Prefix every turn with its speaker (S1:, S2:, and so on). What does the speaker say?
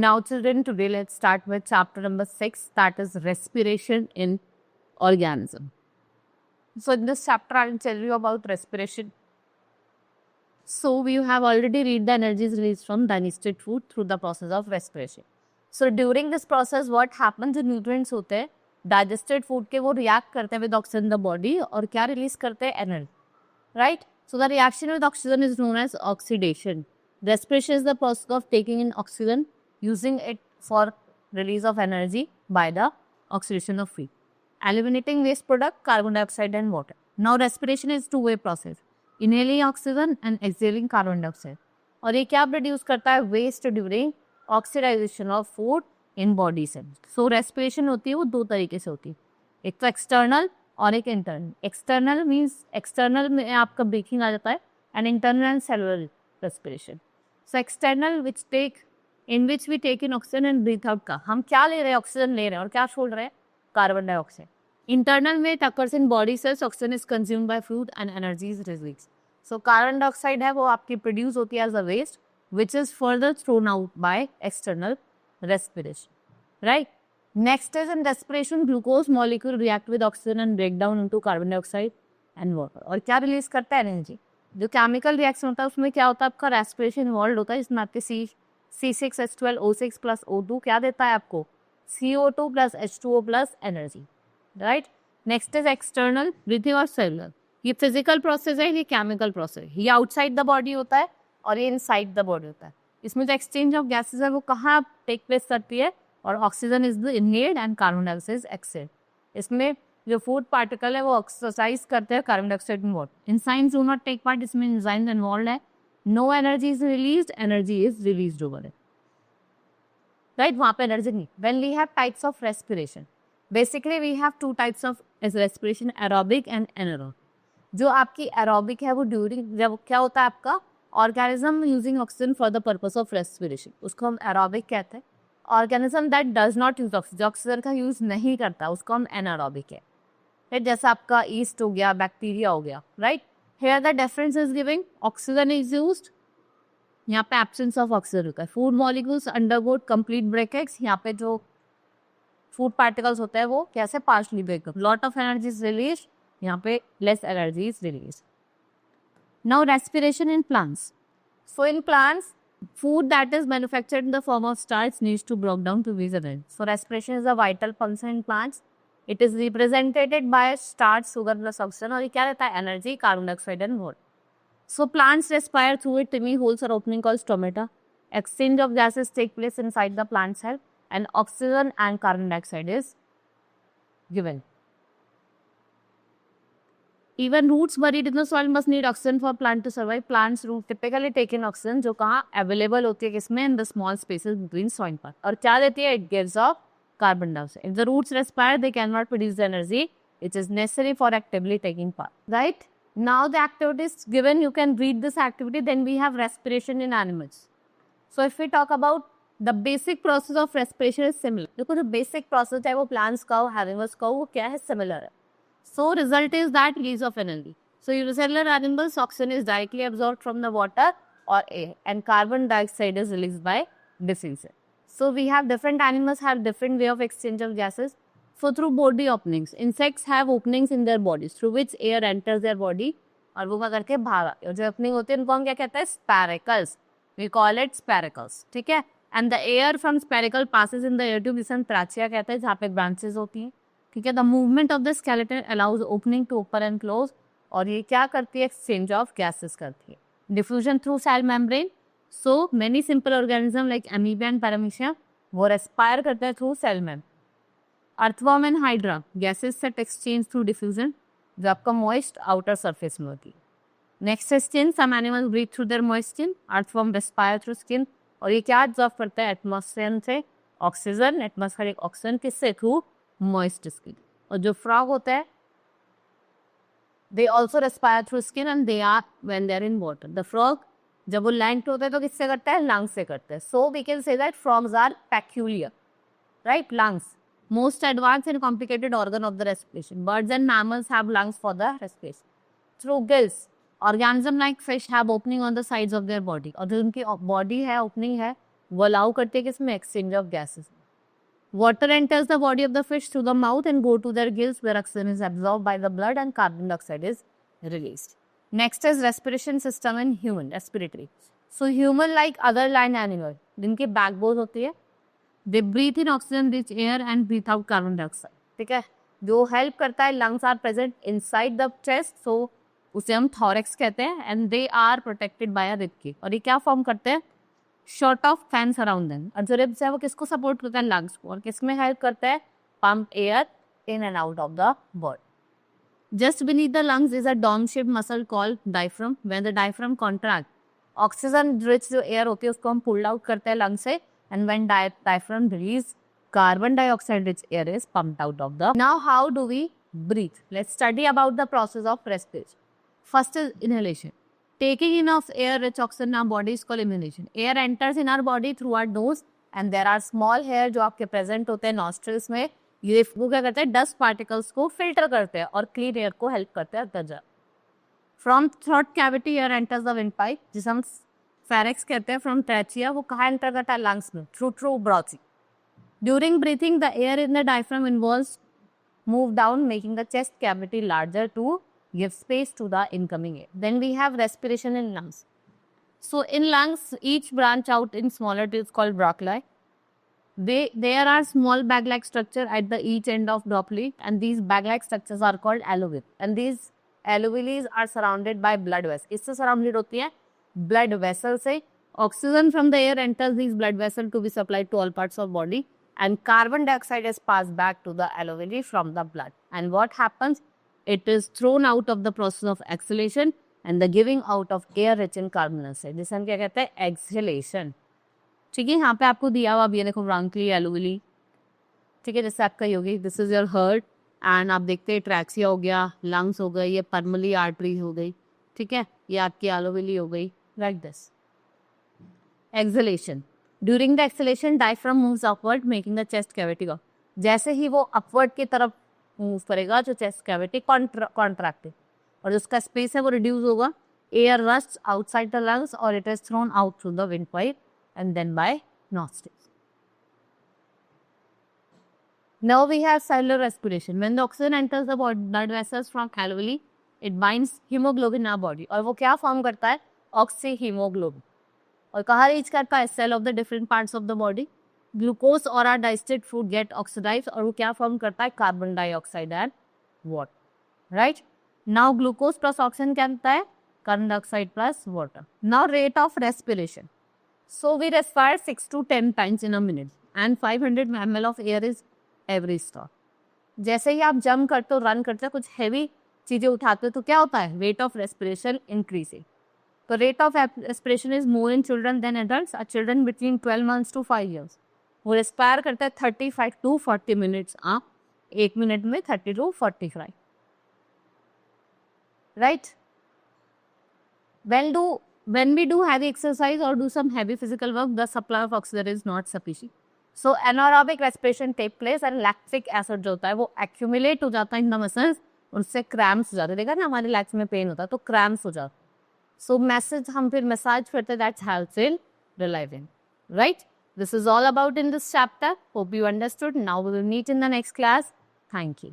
S1: Now children, today let's start with chapter number 6, that is respiration in organism. So in this chapter I will tell you about respiration. So we have already read the energies released from digested food through the process of respiration. So during this process what happens, the nutrients होते हैं digested food के वो react करते हैं with oxygen in the body और क्या release करते हैं energy, right? So the reaction with oxygen is known as oxidation. Respiration is the process of taking in oxygen, using it for release of energy by the oxidation of food, eliminating waste product, carbon dioxide and water. Now respiration is two-way process. Inhaling oxygen and exhaling carbon dioxide. और ये क्या produce करता है? Waste during oxidisation of food in body cells. So respiration होती है वो दो तरीके से होती है, एक तो एक्सटर्नल और एक इंटरनल. एक्सटर्नल मीन्स एक्सटर्नल में आपका ब्रीथिंग आ जाता है and internal and cellular respiration. So external which take in which we take in oxygen and breathe out का हम क्या ले रहे हैं? ऑक्सीजन ले रहे हैं और क्या छोड़ रहे हैं? Carbon dioxide. Internal में it occurs in body cells, oxygen is consumed by food and energy is released. So carbon dioxide है वो आपकी produce होती है as a waste, which is further thrown out by external respiration, right? Next is in respiration, glucose molecule react with oxygen and break down into carbon dioxide and water. और क्या release करता है? Energy. जो chemical reaction होता है उसमें क्या होता है? आपका respiration involved होता है, इसमें आपके C6H12O6 plus O2 क्या देता है आपको? CO2 plus H2O plus energy. Right. Next is external, breathing और सेलुलर. ये फिजिकल प्रोसेस है, ये केमिकल प्रोसेस है. ये आउटसाइड द बॉडी होता है और ये इनसाइड द बॉडी होता है. इसमें जो एक्सचेंज ऑफ गैसेस है वो कहाँ टेक प्लेस करती है? और oxygen is the inhaled and carbon dioxide exhaled. इसमें जो फूड पार्टिकल है वो एक्सरसाइज करते हैं carbon dioxide in water. Enzymes do not take part, इसमें एंजाइम्स इन्वॉल्व है. No energy is released, energy is released over it, right. वहाँ पे एनर्जी नहीं. When we have types of respiration, basically we have two types of respiration, aerobic and anaerobic. जो आपकी aerobic है वो during जब क्या होता है आपका organism using oxygen for the purpose of respiration, उसको हम एरोबिक कहते हैं. Organism that does not use oxygen, oxygen का यूज नहीं करता, उसको हम एनारोबिक है, राइट. जैसा आपका ईस्ट हो गया, बैक्टीरिया हो गया, right. Here the difference is giving oxygen is used, यहाँ पे एब्सेंस ऑफ ऑक्सीजन होता है. फूड मॉलिक्यूल्स अंडरगो कंप्लीट ब्रेकएक्स, यहाँ पे जो फूड पार्टिकल्स होता है वो कैसे partially break up. Lot of energy is release, यहाँ पे less energy is release. Now respiration in plants. So in plants food that is manufactured in the form of starch needs to break down to reach energy. So respiration is a vital function in plants. It is represented by starch, sugar plus oxygen. और ये क्या रहता है? Energy, carbon dioxide and water. So plants respire through it tiny holes are opening called stomata. Exchange of gases take place inside the plant cell and oxygen and carbon dioxide is given. Even roots buried in the soil must need oxygen for plant to survive. Plants root typically take in oxygen जो कहाँ available होती है किसमें? In the small spaces between soil part. और क्या देती है? It gives off carbon dioxide. If the roots respire, they cannot produce the energy which is necessary for actively taking part. Right? Now the activities given, you can read this activity. Then we have respiration in animals. So if we talk about the basic process of respiration is similar. देखो जो basic process है वो plants का हो, animals का हो, वो क्या है? Similar है. So result is that release of energy. So unicellular animals, oxygen is directly absorbed from the water or air and carbon dioxide is released by diffusion. So we have different animals have different way of exchange of gases. So through body openings, insects have openings in their bodies through which air enters their body और वो क्या करके बाहर आते हैं. और जो opening होती है उनको हम क्या कहते हैं? Spiracles. We call it spiracles. ठीक है. And the air from spiracle passes in the air tube, जिसे हम trachea कहते हैं, जहाँ पे branches होती हैं. ठीक है. The movement of the skeleton allows opening to open and close. और ये क्या करती है? Exchange of gases करती है. Diffusion through cell membrane. So many simple organisms like amoeba and paramecia वो respire करते हैं through cell membrane. Earthworm and hydra gases set exchange through diffusion, जो आपका moist outer surface में होती है. Next is skin. Some animals breathe through their moist skin. Earthworm respire through skin. और ये क्या ऑब्जर्व करता है? एटमॉस्फेयर से ऑक्सीजन, एटमॉस्फेरिक ऑक्सीजन किससे? Through moist skin. और जो फ्रॉग होता है they also respire through skin and they are when they are in water. The frog जब वो लैंड पे होता है तो किससे करता है? लंग्स से करता है. So we can say that frogs are peculiar, right. Lungs most advanced and complicated organ of the respiration. Birds and mammals have lungs for the respiration. Through gills, organism like fish have opening on the sides of their body. और जो उनकी body है, opening है, वो allow करती है कि इसमें exchange of gases. Water enters the body of the fish through the mouth and go to their gills where oxygen is absorbed by the blood and carbon dioxide is released. Next is respiration system in human, respiratory. So human like other land animal, जिनकी backbone होती है, they breathe in oxygen rich air and breathe out carbon dioxide. ठीक है, जो help करता है lungs are present inside the chest, so उसे हम thorax कहते हैं and they are protected by a rib cage. और ये क्या फॉर्म करते हैं? Short of fans around them. और जो रिब्स है वो किसको सपोर्ट करता है? लंग्स को. और किसमें हेल्प करता है? Pump air in and out of the body. Just beneath the lungs is a dome shaped muscle called diaphragm. When the diaphragm contract, oxygen rich जो एयर होती है उसको हम पुल्ड आउट करते हैं लंग से, and when diaphragm release, carbon dioxide rich air is pumped out of the. Now how do we breathe? Let's study about the process of respiration. First is inhalation. Taking in of air rich oxygen in our body is called inhalation. Air enters in our body through our nose and there are small hair जो आपके present होते हैं nostrils में. ये वो क्या करते हैं? डस्ट पार्टिकल्स को फिल्टर करते हैं और क्लीन एयर को हेल्प करते हैं अंदर जा. From throat cavity air enters the wind pipe, जिसे हम फेरेक्स कहते हैं. फ्रॉम ट्रैचिया, वो कहाँ एंटर करता है? लंग्स में, through bronchi. During breathing the air in the diaphragm involves move down, making the chest cavity larger to give space to the incoming air. Then we have respiration in lungs. So in lungs, each branch out in smaller tubes called bronchi. There are small bag-like structure at the each end of bronchi, and these bag-like structures are called alveoli. And these alveoli are surrounded by blood vessels. इससे surrounded होती है blood vessels से. Oxygen from the air enters these blood vessels to be supplied to all parts of body. And carbon dioxide is passed back to the alveoli from the blood. And what happens? It is thrown out of the process of exhalation and the giving out of air rich in carbon dioxide. जिसे हम क्या कहते हैं? Exhalation. ठीक है, यहाँ पे आपको दिया हुआ भी है, देखो ब्रांकी एलोवेली. ठीक है, जैसे आपका योगी, this is your heart, and आप देखते हैं ट्रैक्सिया हो गया, लंग्स हो गई, ये पर्मली आर्टरी हो गई. ठीक है, ये आपकी एलोवेली हो गई. Like this. Exhalation. During the exhalation diaphragm moves upward making the chest cavity go. जैसे ही वो अपवर्ड की तरफ मूव करेगा, जो चेस्ट कैविटी कॉन्ट्रैक्टेड और उसका स्पेस है वो रिड्यूस होगा. Air rushed outside the lungs और it is thrown out through the windpipe and then by nostrils. Now we have cellular respiration. When the oxygen enters the blood vessels from alveoli, it binds hemoglobin in our body. और वो क्या form करता है? Oxyhaemoglobin. और कहाँ reach करता है? Cell of the different parts of the body. Glucose और or digested food get oxidize और वो क्या फॉर्म करता है? Carbon dioxide and water. Right, now glucose plus oxygen क्या होता है? Carbon dioxide plus water. Now rate of respiration. So we respire 6 to 10 times in a minute and 500 ml of air is every stop. जैसे ही आप jump करते हो, run करते हो, कुछ हैवी चीजें उठाते हो, तो क्या होता है? Rate of respiration increasing. तो rate of respiration is more in children than adults. Children between 12 months to 5 years वो रेस्पायर करता है 35 to 40 minutes. एक मिनट में 30 to 45. Right. When we do heavy exercise or do some heavy physical work, the supply of oxygen is not sufficient. So anaerobic respiration take place and lactic acid जो होता है वो accumulate हो जाता है in the muscles, उससे cramps हो जाते हैं. देखा ना, हमारे legs में पेन होता है तो cramps हो जाता है. So message हम फिर massage करते हैं, that helps in relieving. Right? This is all about in this chapter. Hope you understood. Now we will meet in the next class. Thank you.